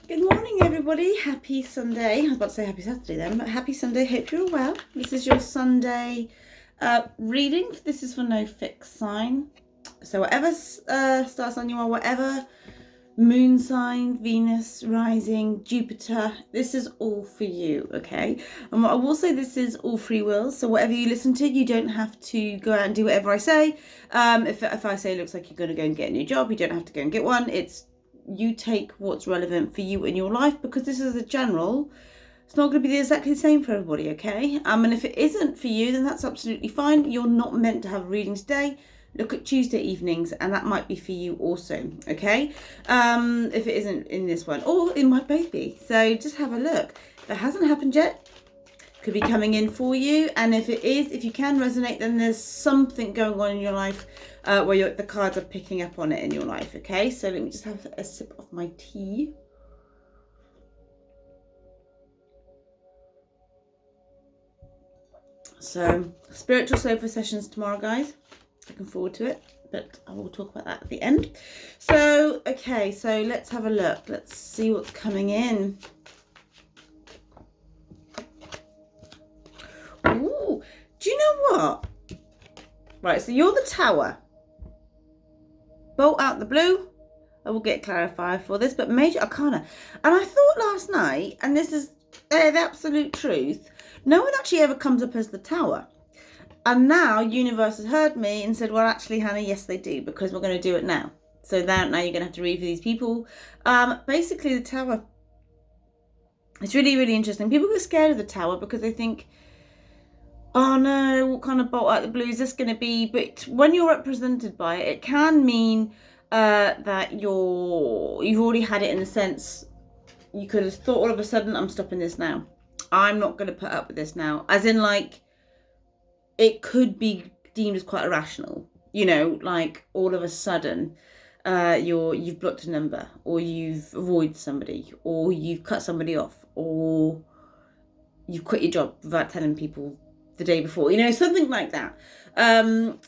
Good morning, everybody. Happy Sunday. I was about to say happy Saturday then, but happy Sunday. Hope you're all well. This is your Sunday reading. This is for no fixed sign. So whatever star sign you are, whatever moon sign, Venus, rising, Jupiter, this is all for you, okay? And what I will say, this is all free will. So whatever you listen to, you don't have to go out and do whatever I say. If I say it looks like you're going to go and get a new job, you don't have to go and get one. It's you take what's relevant for you in your life, because this is a general. It's not going to be exactly the same for everybody, okay? And if it isn't for you, then that's absolutely fine. You're not meant to have a reading today. Look at Tuesday evenings, and that might be for you also, okay? If it isn't in this one, or it might both be. So just have a look. If it hasn't happened yet, could be coming in for you. And if it is, if you can resonate, then there's something going on in your life where the cards are picking up on it in your life, okay? So let me just have a sip of my tea. So, spiritual sofa sessions tomorrow, guys. Looking forward to it, but I will talk about that at the end. So, okay, so let's have a look. Let's see what's coming in. Ooh, do you know what? Right, so you're the Tower. Bolt out the blue. I will get clarified for this, but major arcana. And I thought last night, and this is the absolute truth, no one actually ever comes up as the Tower. And now universe has heard me and said, well, actually, Hannah, yes, they do, because we're going to do it now. So now you're going to have to read for these people. Basically, the Tower. It's really, really interesting. People get scared of the Tower because they think, oh no, what kind of bolt out the blue is this going to be? But when you're represented by it, it can mean that you've already had it, in the sense you could have thought all of a sudden, I'm stopping this now. I'm not going to put up with this now. As in, like, it could be deemed as quite irrational. You know, like all of a sudden you've blocked a number, or you've avoided somebody, or you've cut somebody off, or you've quit your job without telling people the day before, you know, something like that.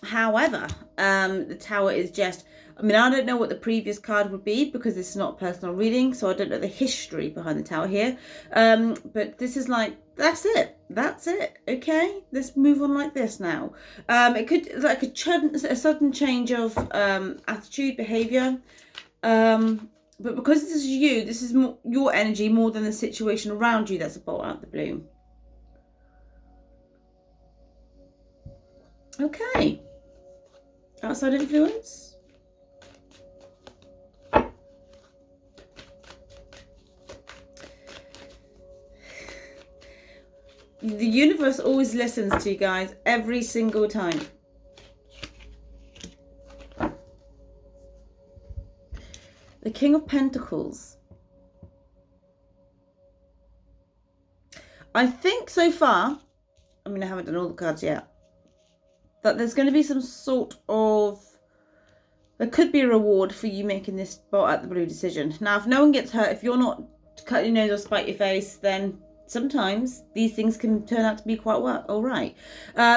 However, the Tower is just, I mean, I don't know what the previous card would be, because this is not a personal reading, so I don't know the history behind the Tower here. But this is like, that's it, okay? Let's move on like this now. It could, like a sudden change of attitude, behaviour. But because this is you, this is more, your energy more than the situation around you that's a bolt out the blue. Okay. Outside influence. The universe always listens to you guys, every single time. The King of Pentacles. I think so far, I mean, I haven't done all the cards yet, that there's going to be some sort of, there could be a reward for you making this bolt out the blue decision. Now, if no one gets hurt, if you're not cutting your nose or spite your face, then sometimes these things can turn out to be quite well, all right,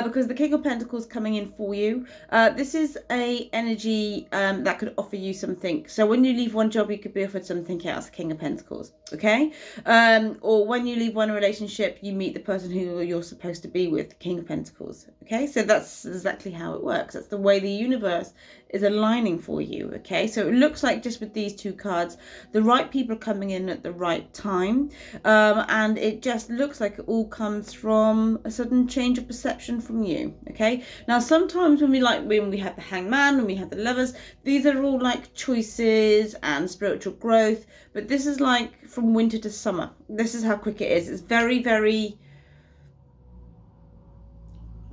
because the King of Pentacles coming in for you. This is a energy that could offer you something. So when you leave one job, you could be offered something else, the King of Pentacles, okay? Or when you leave one relationship, you meet the person who you're supposed to be with, the King of Pentacles, okay? So that's exactly how it works. That's the way the universe is aligning for you, okay? So it looks like, just with these two cards, the right people are coming in at the right time, and it just looks like it all comes from a sudden change of perception from you, okay? Now, sometimes when we have the Hangman, when we have the Lovers, these are all like choices and spiritual growth, but this is like from winter to summer. This is how quick it is. It's very, very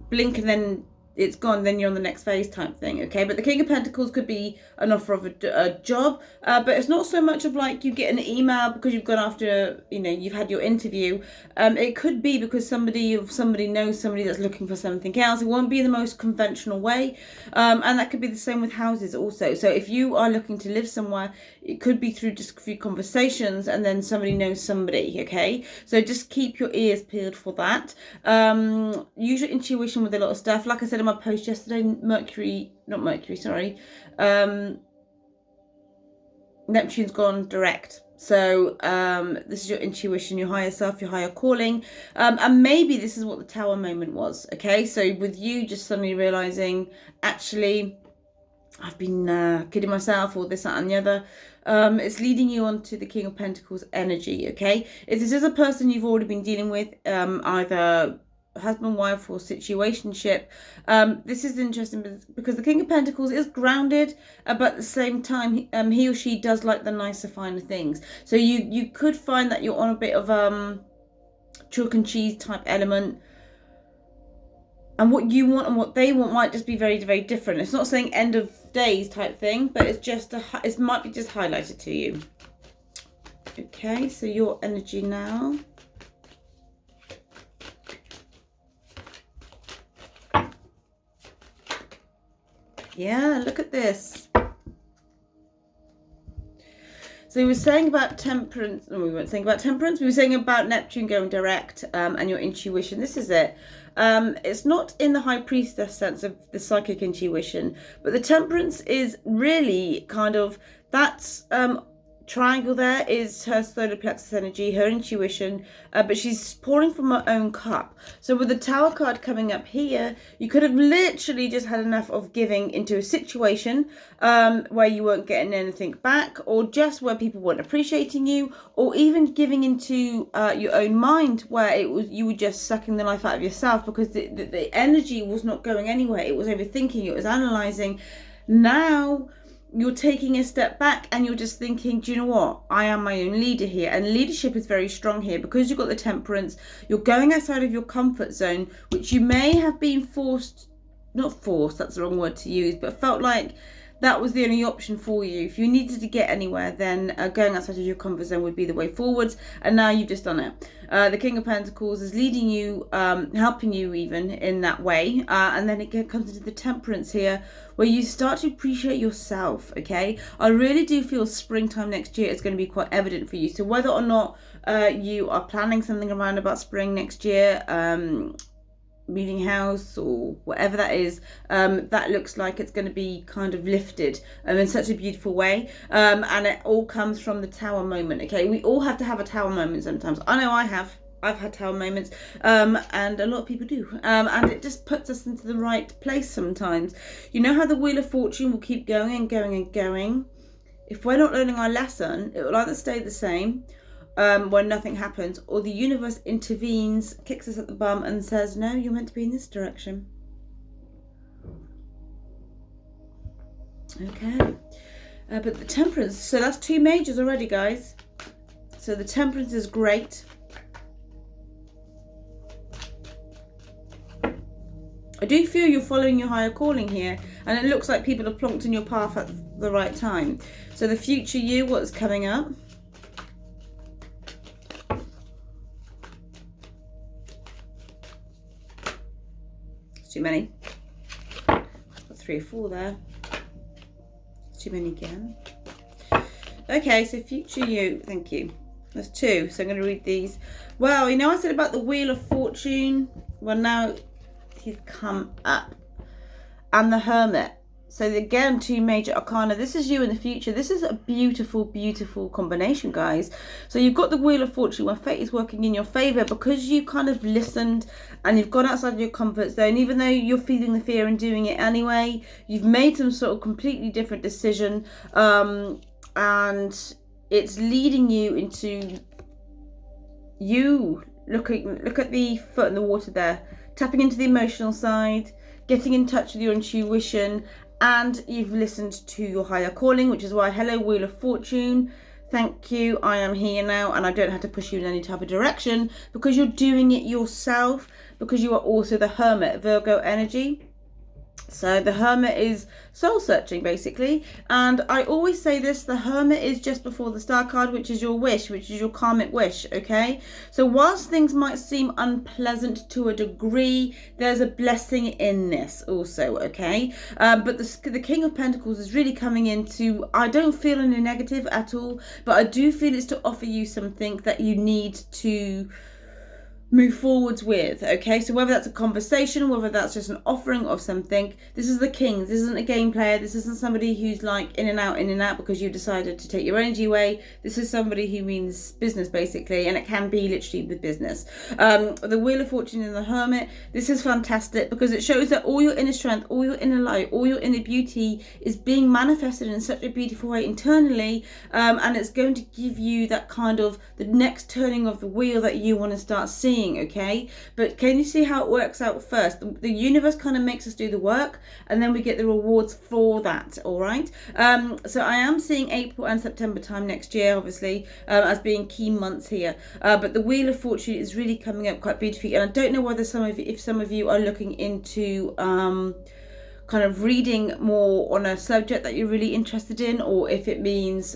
blink and then it's gone, then you're on the next phase type thing, okay? But the King of Pentacles could be an offer of a job, but it's not so much of like you get an email because you've gone after, you know, you've had your interview. It could be because somebody knows somebody that's looking for something else. It won't be the most conventional way, and that could be the same with houses also. So if you are looking to live somewhere, it could be through just a few conversations and then somebody knows somebody, okay? So just keep your ears peeled for that. Use your intuition with a lot of stuff. Like I said in my post yesterday, Neptune's gone direct. So this is your intuition, your higher self, your higher calling. And maybe this is what the Tower moment was, okay? So with you just suddenly realizing, actually, I've been kidding myself, or this, that, and the other. It's leading you on to the King of Pentacles energy, okay? If this is a person you've already been dealing with, either husband, wife, or situationship, this is interesting because the King of Pentacles is grounded, but at the same time, he or she does like the nicer, finer things. So you could find that you're on a bit of chalk and cheese type element. And what you want and what they want might just be very, very different. It's not saying end of days type thing, but it's just it might be just highlighted to you. Okay, so your energy now. Yeah, look at this. So we were saying about temperance. No, we weren't saying about temperance. We were saying about Neptune going direct and your intuition. This is it. It's not in the High Priestess sense of the psychic intuition, but the temperance is really kind of that's triangle there is her solar plexus energy, her intuition, but she's pouring from her own cup. So with the Tower card coming up here, you could have literally just had enough of giving into a situation where you weren't getting anything back, or just where people weren't appreciating you, or even giving into your own mind where it was you were just sucking the life out of yourself because the energy was not going anywhere. It was overthinking, it was analyzing. Now you're taking a step back and you're just thinking, do you know what? I am my own leader here. And leadership is very strong here because you've got the temperance. You're going outside of your comfort zone, which you may have been not forced, that's the wrong word to use, but felt like that was the only option for you. If you needed to get anywhere, then going outside of your comfort zone would be the way forwards. And now you've just done it. The King of Pentacles is leading you, helping you even in that way. And then it comes into the temperance here, where you start to appreciate yourself, okay? I really do feel springtime next year is going to be quite evident for you. So whether or not you are planning something around about spring next year, moving house or whatever that is, that looks like it's going to be kind of lifted in such a beautiful way, and it all comes from the Tower moment, okay? We all have to have a Tower moment sometimes. I know I've had Tower moments, and a lot of people do, and it just puts us into the right place sometimes. You know how the Wheel of Fortune will keep going and going and going? If we're not learning our lesson, it will either stay the same when nothing happens, or the universe intervenes, kicks us at the bum and says, no, you're meant to be in this direction. Okay, but the temperance, so that's 2 majors already, guys. So the temperance is great. I do feel you're following your higher calling here, and it looks like people have plonked in your path at the right time. So the future you, what's coming up? Too many. Got 3 or 4 there. Too many again. Okay, so future you, thank you. There's 2, so I'm going to read these. Well, you know I said about the Wheel of Fortune? Well, now he's come up. And the Hermit. So again, 2 major arcana. This is you in the future. This is a beautiful, beautiful combination, guys. So you've got the Wheel of Fortune where fate is working in your favor because you kind of listened and you've gone outside of your comfort zone. Even though you're feeling the fear and doing it anyway, you've made some sort of completely different decision, and it's leading you into you. Look at the foot in the water there, tapping into the emotional side, getting in touch with your intuition, and you've listened to your higher calling, which is why, hello, Wheel of Fortune. Thank you. I am here now, and I don't have to push you in any type of direction because you're doing it yourself, because you are also the Hermit, Virgo energy. So the Hermit is soul searching, basically. And I always say this, the Hermit is just before the Star card, which is your wish, which is your karmic wish, okay? So whilst things might seem unpleasant to a degree, there's a blessing in this also, okay? But the King of Pentacles is really coming into, I don't feel any negative at all, but I do feel it's to offer you something that you need to move forwards with. Okay, so whether that's a conversation, whether that's just an offering of something, this is the king. This isn't a game player. This isn't somebody who's like in and out because you decided to take your energy away. This is somebody who means business, basically, and it can be literally with business. The Wheel of Fortune and the Hermit, this is fantastic because it shows that all your inner strength, all your inner light, all your inner beauty is being manifested in such a beautiful way internally, and it's going to give you that kind of the next turning of the wheel that you want to start seeing. Okay, but can you see how it works out first? The universe kind of makes us do the work, and then we get the rewards for that. All right, so I am seeing April and September time next year, obviously, as being key months here, but the Wheel of Fortune is really coming up quite beautifully, and I don't know whether if some of you are looking into kind of reading more on a subject that you're really interested in, or if it means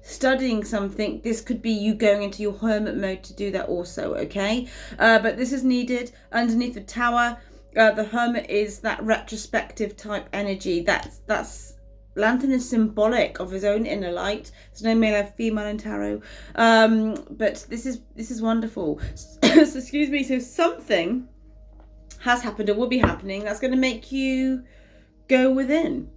studying something. This could be you going into your hermit mode to do that also. Okay, but this is needed. Underneath the Tower, the Hermit is that retrospective type energy. That's Lantern is symbolic of his own inner light. There's no male or female in tarot, but this is wonderful. So, excuse me. So something has happened or will be happening that's going to make you go within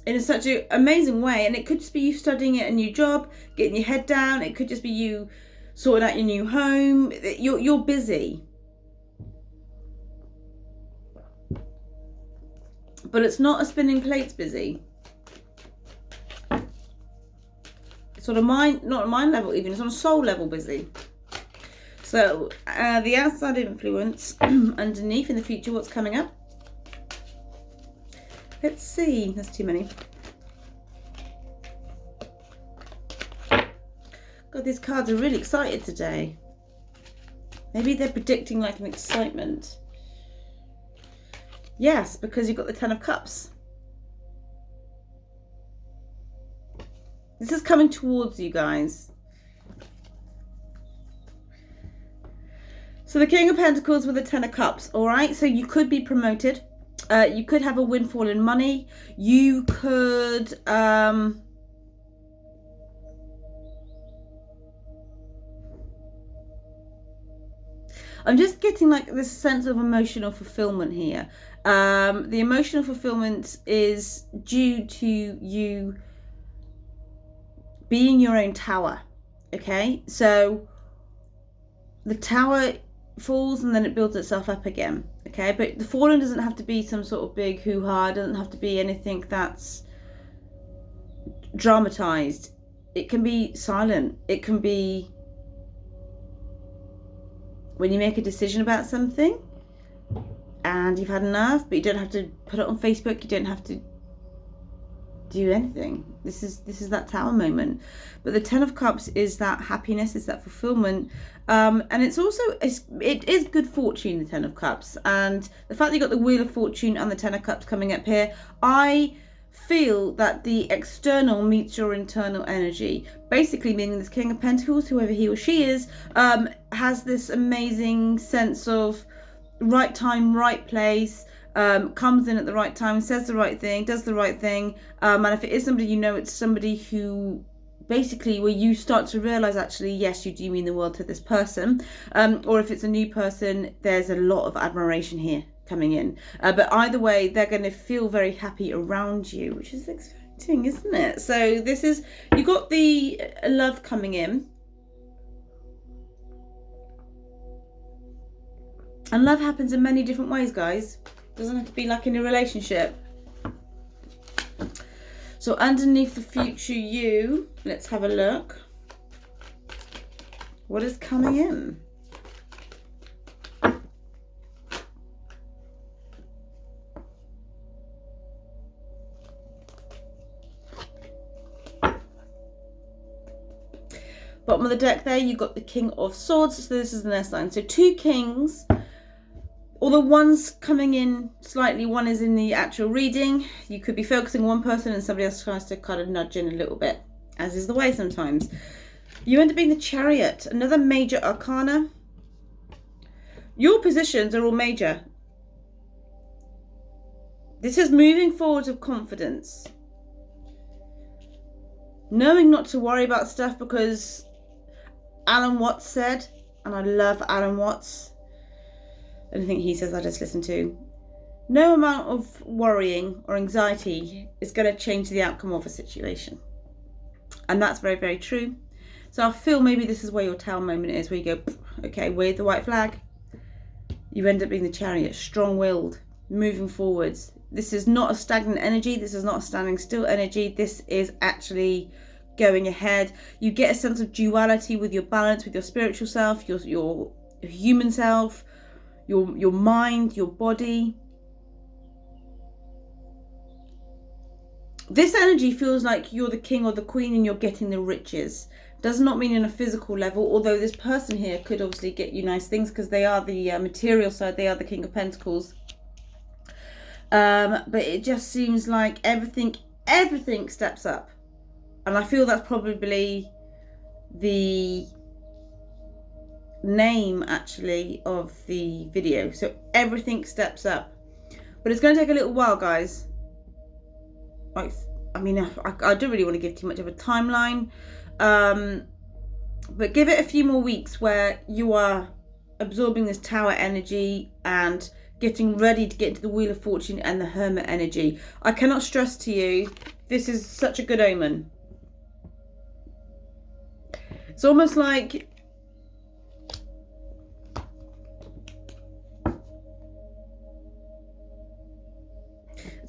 in such an amazing way. And it could just be you studying at a new job, getting your head down. It could just be you sorting out your new home. You're busy, but it's not a spinning plates busy. It's on a mind, not a mind level even, it's on a soul level busy. So the outside influence underneath in the future, what's coming up? Let's see, there's too many. God, these cards are really excited today. Maybe they're predicting like an excitement. Yes, because you've got the Ten of Cups. This is coming towards you guys. So the King of Pentacles with the Ten of Cups, all right? So you could be promoted. You could have a windfall in money. You could... I'm just getting like this sense of emotional fulfillment here. The emotional fulfillment is due to you being your own tower, okay? So the tower falls and then it builds itself up again, okay? But the falling doesn't have to be some sort of big hoo-ha. It doesn't have to be anything that's dramatized. It can be silent. It can be when you make a decision about something and you've had enough, but you don't have to put it on Facebook. You don't have to do anything. This is that Tower moment. But the Ten of Cups is that happiness, is that fulfillment, and it's also it is good fortune, the Ten of Cups. And the fact that you got the Wheel of Fortune and the Ten of Cups coming up here, I feel that the external meets your internal energy, basically meaning this King of Pentacles, whoever he or she is, has this amazing sense of right time, right place, comes in at the right time, says the right thing, does the right thing, and if it is somebody you know, it's somebody who basically where you start to realize actually, yes, you do mean the world to this person, or if it's a new person, there's a lot of admiration here coming in, but either way they're going to feel very happy around you, which is exciting, isn't it? So this is, you got the love coming in, and love happens in many different ways, guys. Doesn't have to be like in a relationship. So underneath the future you, let's have a look. What is coming in? Bottom of the deck there, you got the King of Swords. So this is the next line. So two kings. Although one's coming in slightly, one is in the actual reading. You could be focusing on one person and somebody else tries to kind of nudge in a little bit, as is the way sometimes. You end up being the Chariot, another major arcana. Your positions are all major. This is moving forward with confidence. Knowing not to worry about stuff because Alan Watts said, and I love Alan Watts. Anything he says I just listen to. No amount of worrying or anxiety is going to change the outcome of a situation. And that's very, very true. So I feel maybe this is where your Tower moment is, where you go, okay, wave the white flag. You end up being the Chariot, strong-willed, moving forwards. This is not a stagnant energy. This is not a standing still energy. This is actually going ahead. You get a sense of duality with your balance, with your spiritual self, your human self, your mind, your body. This energy feels like you're the king or the queen and you're getting the riches. Does not mean in a physical level, although this person here could obviously get you nice things because they are the material side. They are the King of Pentacles. But it just seems like everything steps up. And I feel that's probably the name, actually, of the video. So everything steps up. But it's going to take a little while, guys. I mean, I don't really want to give too much of a timeline. But give it a few more weeks where you are absorbing this Tower energy and getting ready to get into the Wheel of Fortune and the Hermit energy. I cannot stress to you, this is such a good omen. It's almost like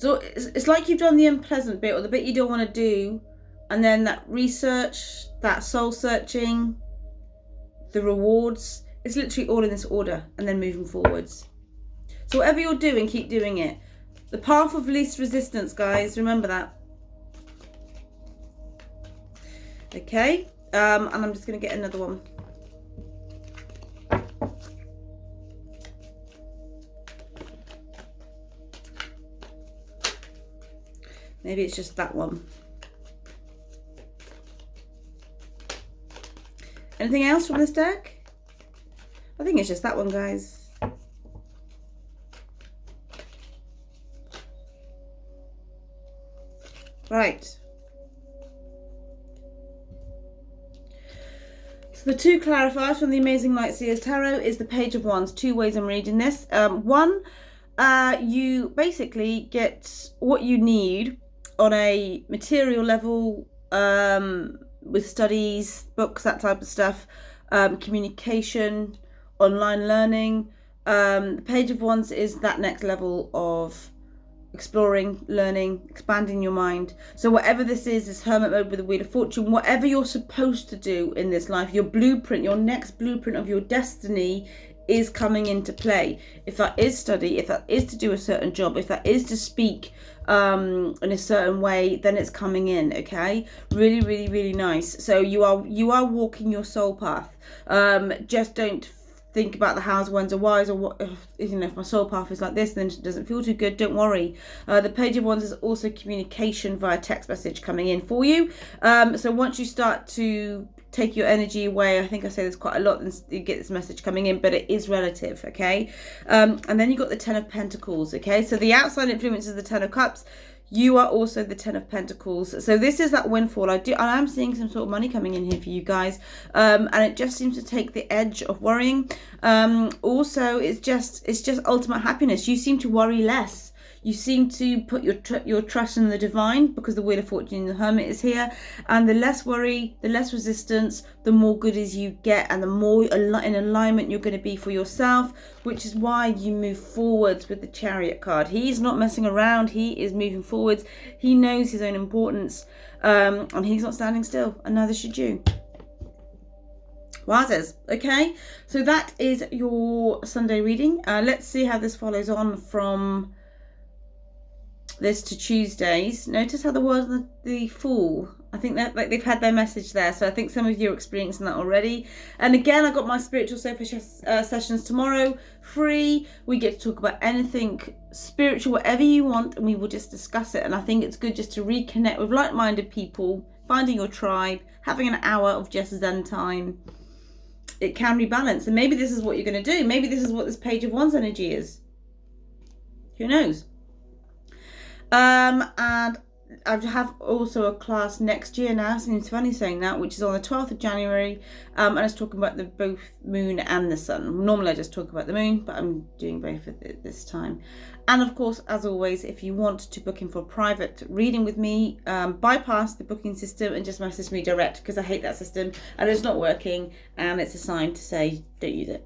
it's like you've done the unpleasant bit, or the bit you don't want to do, and then that research, that soul searching, the rewards, it's literally all in this order, and then moving forwards. So whatever you're doing, keep doing it. The path of least resistance, guys, remember that. Okay, and I'm just going to get another one. Maybe it's just that one. Anything else from this deck? I think it's just that one, guys. Right. So the two clarifiers from the Amazing Light Seers Tarot is the Page of Wands. Two ways I'm reading this. One, you basically get what you need on a material level, with studies, books, that type of stuff, communication, online learning. The Page of Wands is that next level of exploring, learning, expanding your mind. So whatever this is Hermit mode with the Wheel of Fortune, whatever you're supposed to do in this life, your blueprint, your next blueprint of your destiny is coming into play. If that is study, if that is to do a certain job, if that is to speak in a certain way, then it's coming in. Okay, really, really, really nice. So you are walking your soul path. Just don't think about the hows, whens, or whys, or what, you know, if my soul path is like this, then it doesn't feel too good. Don't worry. The Page of Wands is also communication via text message coming in for you. So once you start to take your energy away, I think I say this quite a lot, and you get this message coming in, but it is relative. Okay, and then you got the Ten of Pentacles. Okay, so the outside influence is the Ten of Cups. You are also the Ten of Pentacles. So this is that windfall. I am seeing some sort of money coming in here for you guys. And it just seems to take the edge of worrying. Also, it's just ultimate happiness. You seem to worry less. You seem to put your trust in the divine, because the Wheel of Fortune and the Hermit is here. And the less worry, the less resistance, the more goodies you get, and the more in alignment you're going to be for yourself, which is why you move forwards with the Chariot card. He's not messing around. He is moving forwards. He knows his own importance, and he's not standing still, and neither should you. Wowzers. Okay, so that is your Sunday reading. Let's see how this follows on from this to Tuesdays. Notice how the word the Fool, I think that like they've had their message there, so I think some of you are experiencing that already. And again, I got my spiritual sofa sessions tomorrow, free. We get to talk about anything spiritual, whatever you want, and we will just discuss it. And I think it's good just to reconnect with like-minded people, finding your tribe, having an hour of just Zen time. It can rebalance, and maybe this is what you're going to do. Maybe this is what this Page of Wands energy is. Who knows? And I have also a class next year now, seems funny saying that, which is on the 12th of January, and it's talking about both moon and the sun. Normally I just talk about the moon, but I'm doing both at this time. And of course, as always, if you want to book in for a private reading with me, bypass the booking system and just message me direct, because I hate that system and it's not working, and it's a sign to say don't use it.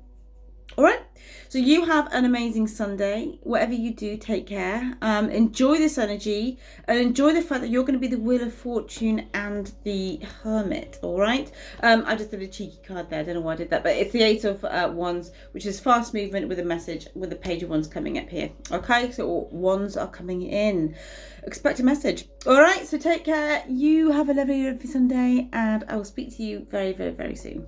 All right, so you have an amazing Sunday. Whatever you do, take care. Enjoy this energy and enjoy the fact that you're going to be the Wheel of Fortune and the Hermit. All right, I just did a cheeky card there. I don't know why I did that, but it's the Eight of Wands, which is fast movement with a message, with the Page of Wands coming up here. Okay, so wands are coming in. Expect a message. All right, so take care. You have a lovely, lovely Sunday, and I will speak to you very, very, very soon.